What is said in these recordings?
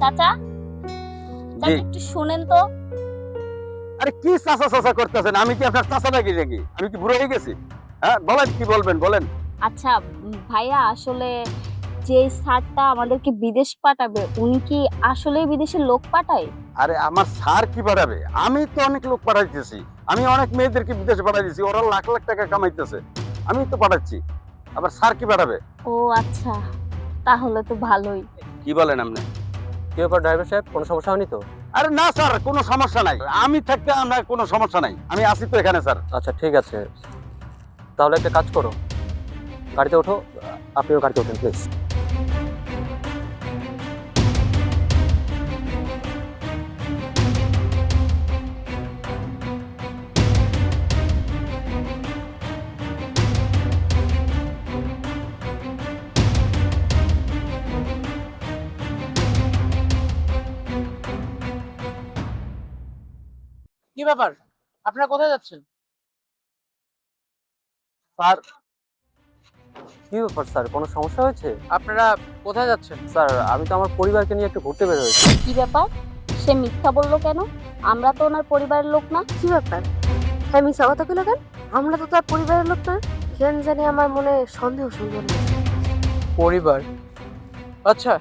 চাচা, জি। একটু শুনেন তো। আরে কি চাচা চাচা করতেছেন? আমি কি আপনার চাচা নাকি নাকি? আমি কি বুড়ো হয়ে গেছি? হ্যাঁ, বলেন কি বলবেন বলেন। আচ্ছা ভাইয়া, আসলে যে স্যারটা আমাদেরকে বিদেশ পাঠাবে উনি কি আসলেই বিদেশের লোক পাঠায়? আরে আমার স্যার কি পাঠাবে? আমি তো অনেক লোক পাঠাইতেছি। আমি অনেক মেয়েদেরকে বিদেশে পাঠাই দিয়েছি। ওরা লাখ লাখ টাকা কামাইতেছে। আমি তো পাঠাচ্ছি। আবার স্যার কি পাঠাবে? ও আচ্ছা, তাহলে তো ভালোই। কি বলেন আপনি? কি ব্যাপার ড্রাইভার সাহেব, কোনো সমস্যা হয়নি তো? আরে না স্যার, কোনো সমস্যা নাই। আমি থাকতে আমার কোনো সমস্যা নাই। আমি আছি তো এখানে স্যার। আচ্ছা ঠিক আছে, তাহলে একটা কাজ করো, গাড়িতে ওঠো, আপনিও গাড়িতে ওঠেন প্লিজ। কি ব্যাপার, আপনারা কোথায় যাচ্ছেন? স্যার, কি ব্যাপার স্যার, কোনো সমস্যা হয়েছে? আপনারা কোথায় যাচ্ছেন? স্যার, আমি তো আমার পরিবারকে নিয়ে একটু ঘুরতে বের হয়েছি। কি ব্যাপার, সে মিথ্যা বললো কেন? আমরা তো ওনার পরিবারের লোক না। কি ব্যাপার? হ্যাঁ, মিশা কথা কইলো কেন? আমরা তো তার পরিবারের লোক না। কেন জানি আমার মনে সন্দেহ সন্দেহ লাগছে। পরিবার? আচ্ছা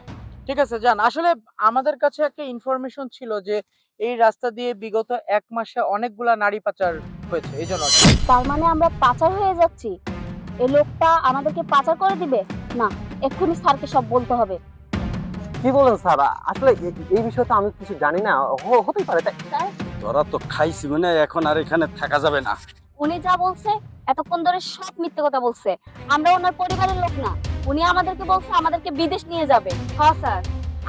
ঠিক আছে, যান। আসলে আমাদের কাছে একটা ইনফরমেশন ছিল যে এই রাস্তা দিয়ে বিগত 1 মাসে অনেকগুলা নারী পাচার হয়েছে, এই জন্য আর কি। তার মানে আমরা পাচার হয়ে যাচ্ছি? এই লোকটা আমাদেরকে পাচার করে দিবে? না, এক্ষুনি স্যারকে সব বলতে হবে। কি বলেন স্যার? আসলে এই বিষয়ে তো আমি কিছু জানি না, হতেই পারে তাই। স্যার, তোরা তো খাইছি মানে এখন আর এখানে থাকা যাবে না। উনি যা বলছে এতক্ষণ ধরে সব মিথ্যে কথা বলছে। আমরা ওনার পরিবারের লোক না। উনি আমাদেরকে বলছে আমাদেরকে বিদেশ নিয়ে যাবে। হ্যাঁ স্যার,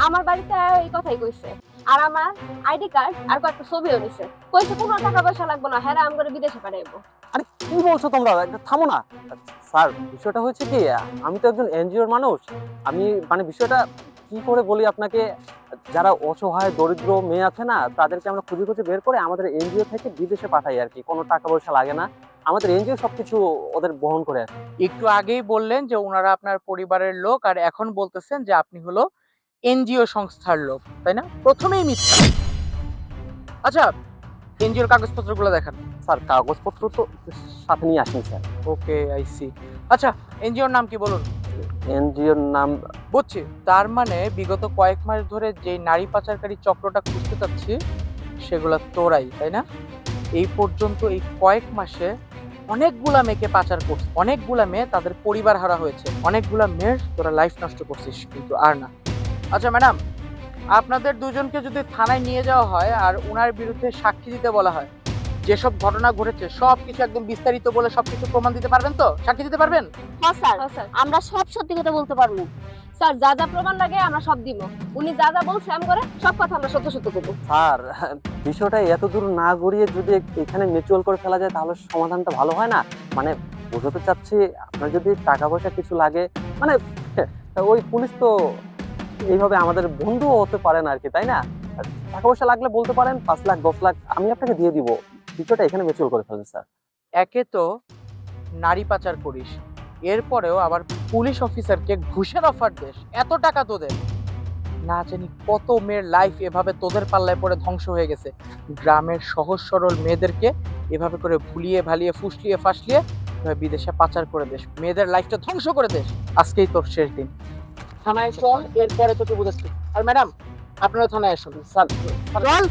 আমার বাড়িতে এই কথাই কইছে। আর আমার আইডি কার্ড আর কয়েকটা ছবিও নিছে। কইছে কোনো টাকা পয়সা লাগবে না, হ্যাঁ আমি করে বিদেশে পাঠাইবো। আরে কি বলছো তোমরা, একটু থামো না। স্যার, বিষয়টা হচ্ছে কি, আমি তো একজন এনজিওর মানুষ। আমি মানে বিষয়টা কি করে বলি আপনাকে, যারা অসহায় দরিদ্র মেয়ে আছে না, তাদেরকে আমরা খুঁজে খুঁজে বের করে আমাদের এনজিও থেকে বিদেশে পাঠাই আর কি। কোনো টাকা পয়সা লাগে না, আমাদের এনজিও সবকিছু ওদের বহন করে আর কি। একটু আগেই বললেন যে ওনারা আপনার পরিবারের লোক, আর এখন বলতেছেন যে আপনি হলো এনজিও সংস্থার লোক, তাই না? প্রথমেই মিথ্যা। আচ্ছা, এনজিওর কাগজপত্রগুলো দেখান। স্যার, কাগজপত্র তো সাথে নিয়ে আসেন স্যার। Okay, I C. আচ্ছা, এনজিওর নাম কি বলুন? এনজিওর নাম? বুঝছি। তার মানে বিগত কয়েক মাস ধরে যে নারী পাচারকারী চক্রটা খুঁজতে চাচ্ছি সেগুলা তোরাই, তাই না? এই পর্যন্ত এই কয়েক মাসে অনেকগুলা মেয়েকে পাচার করছে, অনেকগুলা মেয়ে তাদের পরিবার হারা হয়েছে, অনেকগুলা মেয়ের তোরা লাইফ নষ্ট করছিস, কিন্তু আর না। আচ্ছা ম্যাডাম, আপনাদের দুজনকে যদি থানায় নিয়ে যাওয়া হয় আর উনার বিরুদ্ধে সাক্ষী দিতে বলা হয়, যেসব ঘটনা ঘটেছে সবকিছু একদম বিস্তারিত বলে সবকিছু প্রমাণ দিতে পারবেন তো? সাক্ষী দিতে পারবেন? হ্যাঁ স্যার, আমরা সব সত্যি কথা বলতে পারবো। স্যার, যা যা প্রমাণ লাগে আমরা সব দিব। উনি যা যা বলছে আমি করে সব কথা আমরা সত্য সত্য করবো। স্যার, বিষয়টা এত দূর না গড়িয়ে যদি এখানে মিউচুয়াল করে ফেলা যায় তাহলে সমাধানটা ভালো হয় না? মানে বুঝতে চাচ্ছি, আপনার যদি টাকা পয়সা কিছু লাগে, মানে ওই পুলিশ তো এইভাবে আমাদের বন্ধুও হতে পারে না আর কি, তাই না? টাকা পয়সা লাগলে বলতে পারেন, 5 লাখ 10 লাখ আমি আপনাকে দিয়ে দিব। বিষয়টা এখানে মিউচুয়াল করে ফেলেন স্যার। একে তো নারী পাচার করিস, এরপরেও আবার পুলিশ অফিসারকে ঘুষের অফার দেশ, এত টাকা তোদের। না জানি কত মেয়ের লাইফ এভাবে তোদের পাল্লায় পড়ে ধ্বংস হয়ে গেছে। গ্রামের সহজ সরল মেয়েদেরকে এভাবে করে ভুলিয়ে ভালিয়ে ফুসলিয়ে ফাসলিয়ে এভাবে বিদেশে পাচার করে দেশ, মেয়েদের লাইফটা ধ্বংস করে দেশ। আজকেই তোর শেষ দিন। থানায় চল, এরপরে তোকে বুঝাচ্ছি। আর ম্যাডাম, আপনারা থানায় আসুন। স্যার, চল।